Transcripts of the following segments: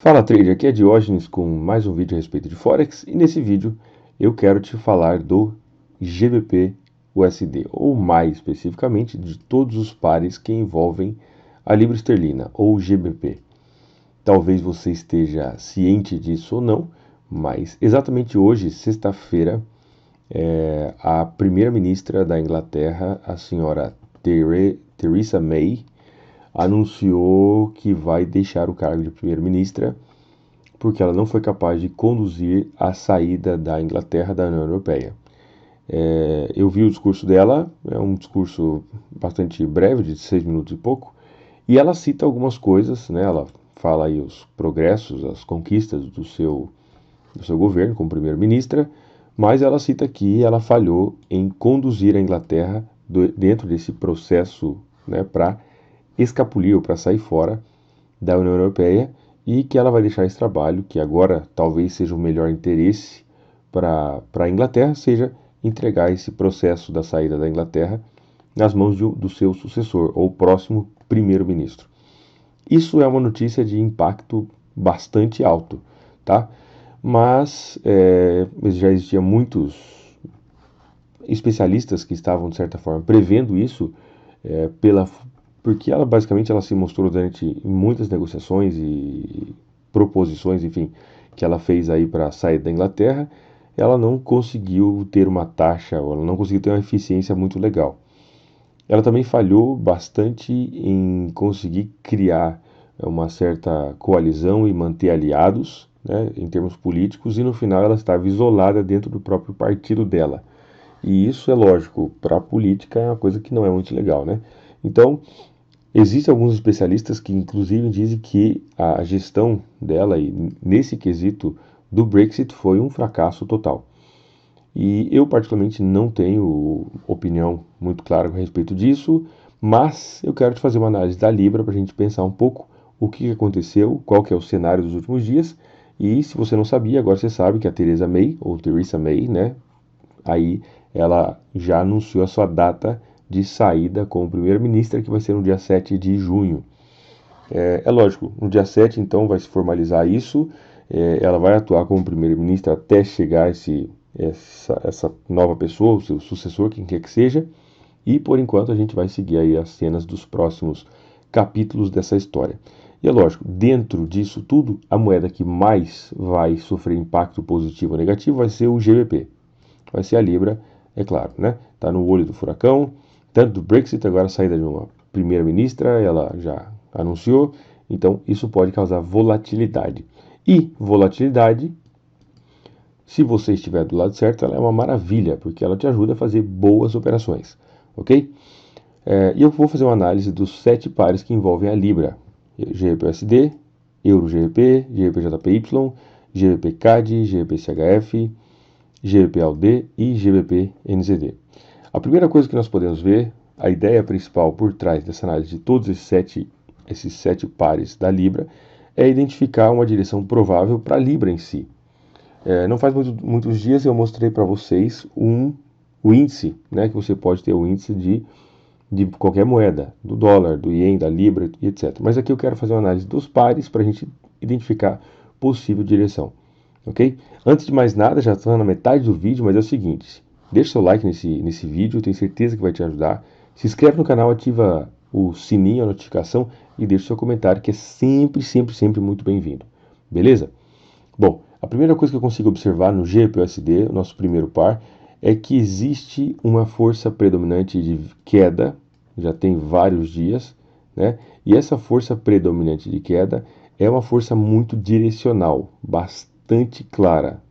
Fala trader, aqui é Diógenes com mais um vídeo a respeito de Forex e nesse vídeo eu quero te falar do GBP USD, ou mais especificamente de todos os pares que envolvem a Libra Esterlina, ou GBP. Talvez você esteja ciente disso ou não, mas exatamente hoje, sexta-feira, a primeira-ministra da Inglaterra, a senhora Theresa May, anunciou que vai deixar o cargo de primeira-ministra porque ela não foi capaz de conduzir a saída da Inglaterra da União Europeia. Eu vi o discurso dela, é um discurso bastante breve, de 6 minutos e pouco, e ela cita algumas coisas, né? Ela fala aí os progressos, as conquistas do seu governo como primeira-ministra, mas ela cita que ela falhou em conduzir a Inglaterra dentro desse processo, né, para escapulir ou para sair fora da União Europeia e que ela vai deixar esse trabalho, que agora talvez seja o melhor interesse para a Inglaterra, seja entregar esse processo da saída da Inglaterra nas mãos do seu sucessor, ou próximo primeiro-ministro. Isso é uma notícia de impacto bastante alto, tá? Mas já existiam muitos especialistas que estavam, de certa forma, prevendo isso porque ela basicamente ela se mostrou durante muitas negociações e proposições, enfim, que ela fez aí para sair da Inglaterra, ela não conseguiu ter uma taxa, ou ela não conseguiu ter uma eficiência muito legal. Ela também falhou bastante em conseguir criar uma certa coalizão e manter aliados, né, em termos políticos, e no final ela estava isolada dentro do próprio partido dela. E isso é lógico, para a política é uma coisa que não é muito legal, né? Então, existem alguns especialistas que, inclusive, dizem que a gestão dela, e nesse quesito do Brexit, foi um fracasso total. E eu, particularmente, não tenho opinião muito clara a respeito disso, mas eu quero te fazer uma análise da Libra para a gente pensar um pouco o que aconteceu, qual que é o cenário dos últimos dias. E se você não sabia, agora você sabe que a Theresa May, ou Theresa May, né, aí ela já anunciou a sua data de saída como primeira-ministra, que vai ser no dia 7 de junho. É lógico, no dia 7 então vai se formalizar isso, ela vai atuar como primeira-ministra até chegar essa nova pessoa, o seu sucessor, quem quer que seja, e por enquanto a gente vai seguir aí as cenas dos próximos capítulos dessa história. E é lógico, dentro disso tudo, a moeda que mais vai sofrer impacto positivo ou negativo vai ser o GBP. Vai ser a Libra, é claro, né? Está no olho do furacão, tanto do Brexit, agora a saída de uma primeira-ministra, ela já anunciou, então isso pode causar volatilidade. E volatilidade, se você estiver do lado certo, ela é uma maravilha, porque ela te ajuda a fazer boas operações, ok? E eu vou fazer uma análise dos 7 pares que envolvem a Libra: GBP-USD, Euro-GBP, GBP-JPY, GBP-CAD, GBP-CHF, GBP-AUD e GBP-NZD. A primeira coisa que nós podemos ver, a ideia principal por trás dessa análise de todos esses sete pares da Libra, é identificar uma direção provável para a Libra em si. Não faz muitos dias eu mostrei para vocês o índice, né, que você pode ter o índice de qualquer moeda, do dólar, do ien, da libra e etc. Mas aqui eu quero fazer uma análise dos pares para a gente identificar possível direção. Ok? Antes de mais nada, já estou na metade do vídeo, mas é o seguinte: deixa seu like nesse vídeo, eu tenho certeza que vai te ajudar. Se inscreve no canal, ativa o sininho, a notificação e deixa seu comentário, que é sempre, sempre, sempre muito bem-vindo. Beleza? Bom, a primeira coisa que eu consigo observar no GBP-USD, o nosso primeiro par, é que existe uma força predominante de queda, já tem vários dias, né? E essa força predominante de queda é uma força muito direcional, bastante clara,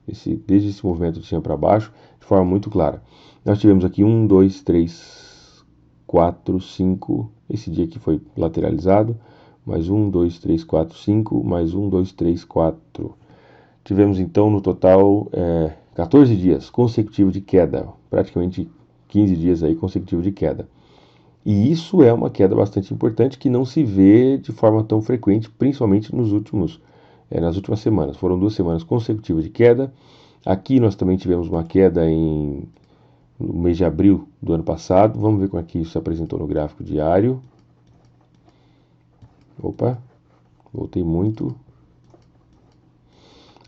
desde esse movimento de cima para baixo, de forma muito clara. Nós tivemos aqui 1, 2, 3, 4, 5, esse dia aqui foi lateralizado, mais 1, 2, 3, 4, 5, mais 1, 2, 3, 4. Tivemos então no total 14 dias consecutivos de queda, praticamente 15 dias aí consecutivos de queda. E isso é uma queda bastante importante que não se vê de forma tão frequente, principalmente nas últimas semanas. Foram 2 semanas consecutivas de queda. Aqui nós também tivemos uma queda no mês de abril do ano passado. Vamos ver como é que isso se apresentou no gráfico diário. Opa, voltei muito.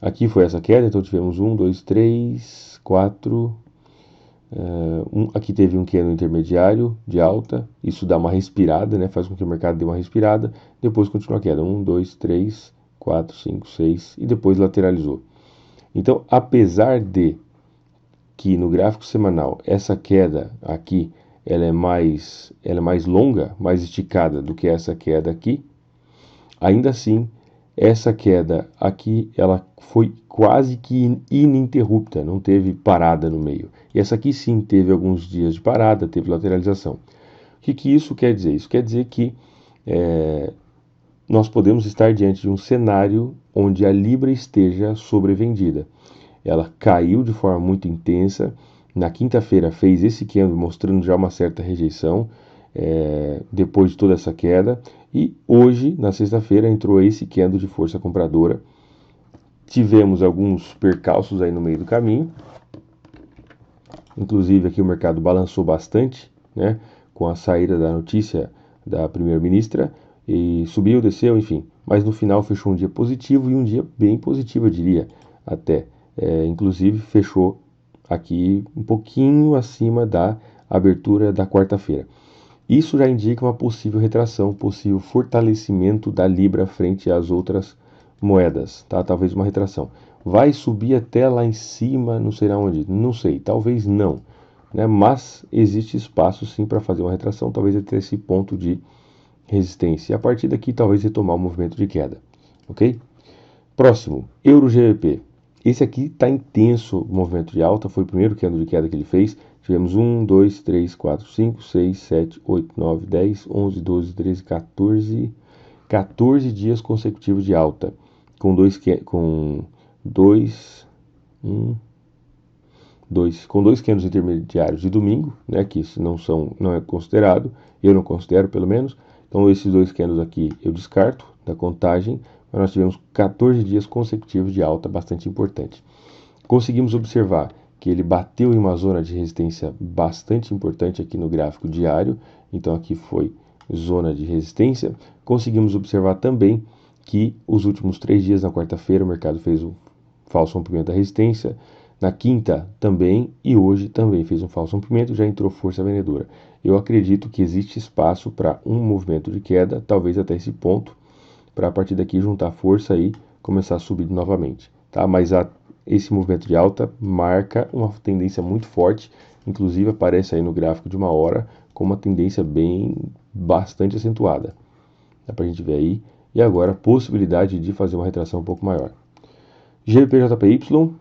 Aqui foi essa queda, então tivemos 1, 2, 3, 4. Aqui teve um candle intermediário de alta, isso dá uma respirada, né? Faz com que o mercado dê uma respirada, depois continua a queda, 1, 2, 3, 4, 5, 6 e depois lateralizou. Então, apesar de que no gráfico semanal essa queda aqui ela é mais longa, mais esticada do que essa queda aqui, ainda assim essa queda aqui ela foi quase que ininterrupta, não teve parada no meio. E essa aqui sim teve alguns dias de parada, teve lateralização. O que isso quer dizer? Isso quer dizer que nós podemos estar diante de um cenário onde a Libra esteja sobrevendida. Ela caiu de forma muito intensa. Na quinta-feira fez esse candle mostrando já uma certa rejeição depois de toda essa queda. E hoje, na sexta-feira, entrou esse candle de força compradora. Tivemos alguns percalços aí no meio do caminho. Inclusive aqui o mercado balançou bastante, né, com a saída da notícia da primeira-ministra. E subiu, desceu, enfim. Mas no final fechou um dia positivo e um dia bem positivo, eu diria, até. Inclusive fechou aqui um pouquinho acima da abertura da quarta-feira. Isso já indica uma possível retração, possível fortalecimento da Libra frente às outras moedas, tá? Talvez uma retração. Vai subir até lá em cima, não sei aonde, não sei, talvez não, né? Mas existe espaço sim para fazer uma retração, talvez até esse ponto de resistência. E a partir daqui talvez retomar o movimento de queda, ok? Próximo, Euro-GBP. Esse aqui está intenso o movimento de alta, foi o primeiro candle de queda que ele fez. Tivemos 1, 2, 3, 4, 5, 6, 7, 8, 9, 10, 11, 12, 13, 14 dias consecutivos de alta, com dois candles intermediários de domingo, né, que isso não é considerado, eu não considero pelo menos. Então esses dois candles aqui eu descarto da contagem, mas nós tivemos 14 dias consecutivos de alta, bastante importante. Conseguimos observar que ele bateu em uma zona de resistência bastante importante aqui no gráfico diário, então aqui foi zona de resistência. Conseguimos observar também que os últimos 3 dias, na quarta-feira, o mercado fez um falso rompimento da resistência, na quinta também, e hoje também fez um falso rompimento, já entrou força vendedora. Eu acredito que existe espaço para um movimento de queda, talvez até esse ponto, para a partir daqui juntar força e começar a subir novamente, tá? Mas esse movimento de alta marca uma tendência muito forte, inclusive aparece aí no gráfico de uma hora com uma tendência bastante acentuada. Dá para a gente ver aí. E agora a possibilidade de fazer uma retração um pouco maior. GBP-JPY,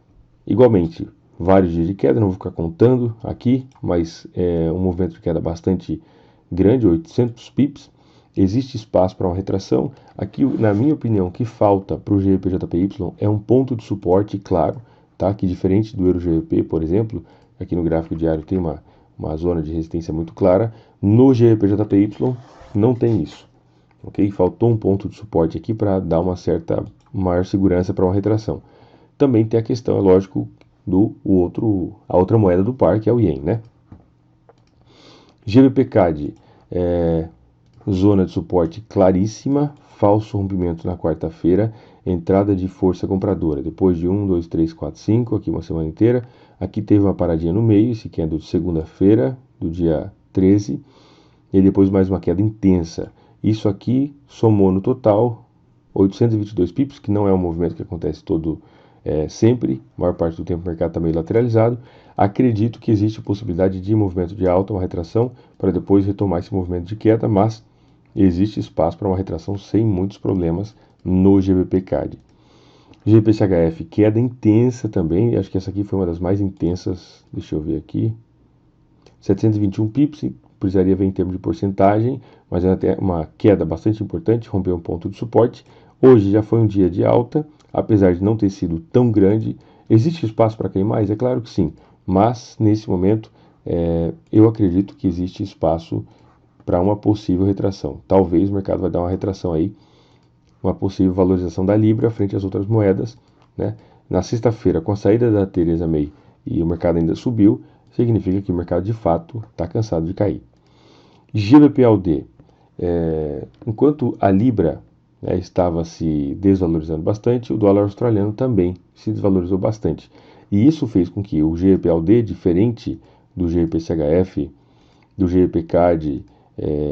igualmente, vários dias de queda, não vou ficar contando aqui, mas é um movimento de queda bastante grande, 800 pips. Existe espaço para uma retração. Aqui, na minha opinião, o que falta para o GBP-JPY é um ponto de suporte claro, tá? Que diferente do Euro-GBP, por exemplo, aqui no gráfico diário tem uma zona de resistência muito clara. No GBP-JPY não tem isso, ok? Faltou um ponto de suporte aqui para dar uma certa maior segurança para uma retração. Também tem a questão, é lógico, a outra moeda do par, que é o Yen, né? GBP-CAD, zona de suporte claríssima, falso rompimento na quarta-feira, entrada de força compradora. Depois de 1, 2, 3, 4, 5, aqui uma semana inteira. Aqui teve uma paradinha no meio, esse candle de segunda-feira, do dia 13, e depois mais uma queda intensa. Isso aqui somou no total 822 pips, que não é um movimento que acontece sempre, a maior parte do tempo o mercado está meio lateralizado. Acredito que existe possibilidade de movimento de alta, uma retração, para depois retomar esse movimento de queda, mas existe espaço para uma retração sem muitos problemas no GBP-CAD. GBP-CHF, queda intensa também, acho que essa aqui foi uma das mais intensas, deixa eu ver aqui, 721 pips, precisaria ver em termos de porcentagem, mas é até uma queda bastante importante, rompeu um ponto de suporte. Hoje já foi um dia de alta, apesar de não ter sido tão grande. Existe espaço para cair mais? É claro que sim, mas nesse momento eu acredito que existe espaço para uma possível retração. Talvez o mercado vai dar uma retração aí, uma possível valorização da Libra frente às outras moedas, né? Na sexta-feira, com a saída da Theresa May e o mercado ainda subiu, significa que o mercado de fato está cansado de cair. GBP-AUD, enquanto a Libra né, estava se desvalorizando bastante, o dólar australiano também se desvalorizou bastante. E isso fez com que o GBP/USD, diferente do GBP/CHF, do GBP/CAD,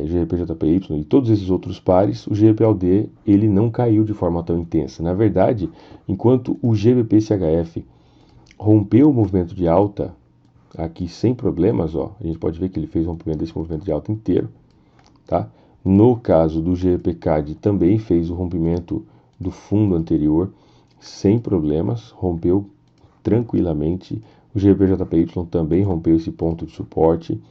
GBP/JPY e todos esses outros pares, o GBP/USD ele não caiu de forma tão intensa. Na verdade, enquanto o GBP/CHF rompeu o movimento de alta aqui sem problemas, ó, a gente pode ver que ele fez rompimento desse movimento de alta inteiro, tá? No caso do GBP/CAD também fez o rompimento do fundo anterior sem problemas, rompeu tranquilamente. O GBP/JPY também rompeu esse ponto de suporte.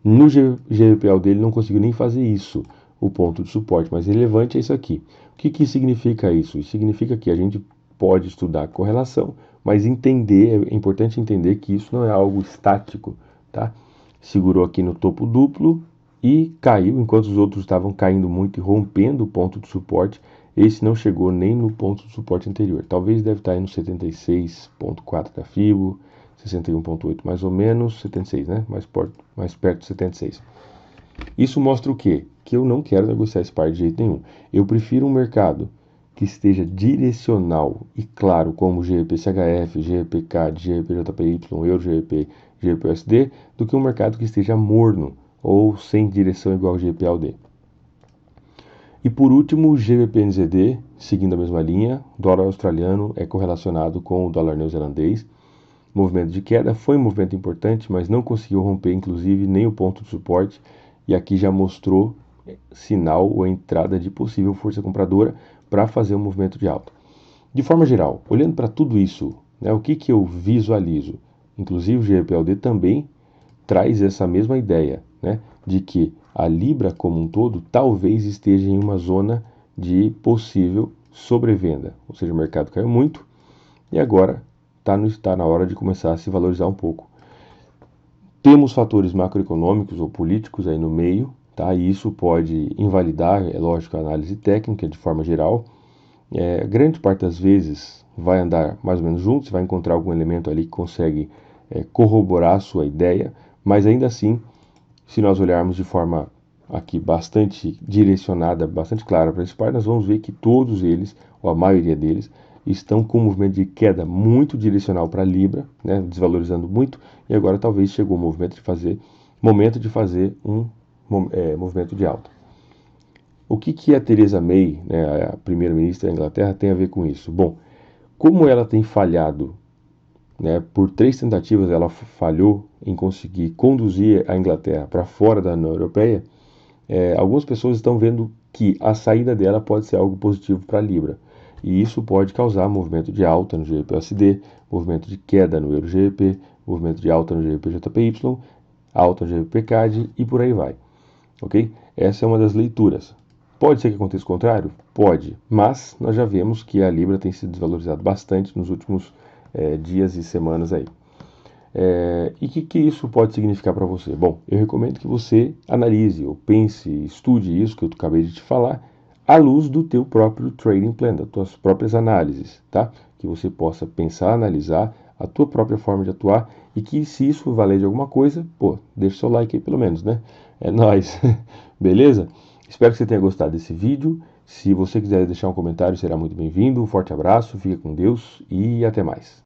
No GBP/USD dele não conseguiu nem fazer isso, o ponto de suporte mais relevante é isso aqui. O que significa isso? Isso significa que a gente pode estudar correlação, mas entender, é importante entender que isso não é algo estático, tá? Segurou aqui no topo duplo e caiu, enquanto os outros estavam caindo muito e rompendo o ponto de suporte, esse não chegou nem no ponto de suporte anterior. Talvez deve estar aí no 76,4 da FIBO, 61,8 mais ou menos, 76, né? Mais perto de 76. Isso mostra o quê? Que eu não quero negociar esse par de jeito nenhum. Eu prefiro um mercado que esteja direcional e claro, como GBP/CHF, GBP/CAD, GBP/JPY, Euro GBP, GBP/USD, do que um mercado que esteja morno ou sem direção igual ao GBP/USD. E por último, o GBP/NZD, seguindo a mesma linha, dólar australiano é correlacionado com o dólar neozelandês. Movimento de queda foi um movimento importante, mas não conseguiu romper, inclusive, nem o ponto de suporte. E aqui já mostrou sinal ou entrada de possível força compradora para fazer um movimento de alta. De forma geral, olhando para tudo isso, né, o que eu visualizo? Inclusive o GBP/USD também traz essa mesma ideia, né, de que a Libra como um todo talvez esteja em uma zona de possível sobrevenda, ou seja, o mercado caiu muito e agora está na hora de começar a se valorizar um pouco. Temos fatores macroeconômicos ou políticos aí no meio, tá? E isso pode invalidar, é lógico, a análise técnica de forma geral. Grande parte das vezes vai andar mais ou menos junto, você vai encontrar algum elemento ali que consegue corroborar a sua ideia, mas ainda assim, se nós olharmos de forma aqui bastante direcionada, bastante clara para esse par, nós vamos ver que todos eles, ou a maioria deles, estão com um movimento de queda muito direcional para a Libra, né, desvalorizando muito, e agora talvez chegou o momento de fazer um movimento de alta. O que a Theresa May, né, a primeira-ministra da Inglaterra, tem a ver com isso? Bom, como ela tem falhado, né, por 3 tentativas ela falhou em conseguir conduzir a Inglaterra para fora da União Europeia, algumas pessoas estão vendo que a saída dela pode ser algo positivo para a Libra. E isso pode causar movimento de alta no GBP/USD, movimento de queda no Euro GBP, movimento de alta no GBP/JPY, alta no GBP/CAD e por aí vai. Ok? Essa é uma das leituras. Pode ser que aconteça o contrário? Pode, mas nós já vemos que a Libra tem se desvalorizado bastante nos últimos dias e semanas aí. E o que isso pode significar para você? Bom, eu recomendo que você analise ou pense, estude isso que eu acabei de te falar, à luz do teu próprio trading plan, das tuas próprias análises, tá? Que você possa pensar, analisar a tua própria forma de atuar e que se isso valer de alguma coisa, pô, deixa o seu like aí pelo menos, né? É nóis, beleza? Espero que você tenha gostado desse vídeo. Se você quiser deixar um comentário, será muito bem-vindo. Um forte abraço, fica com Deus e até mais.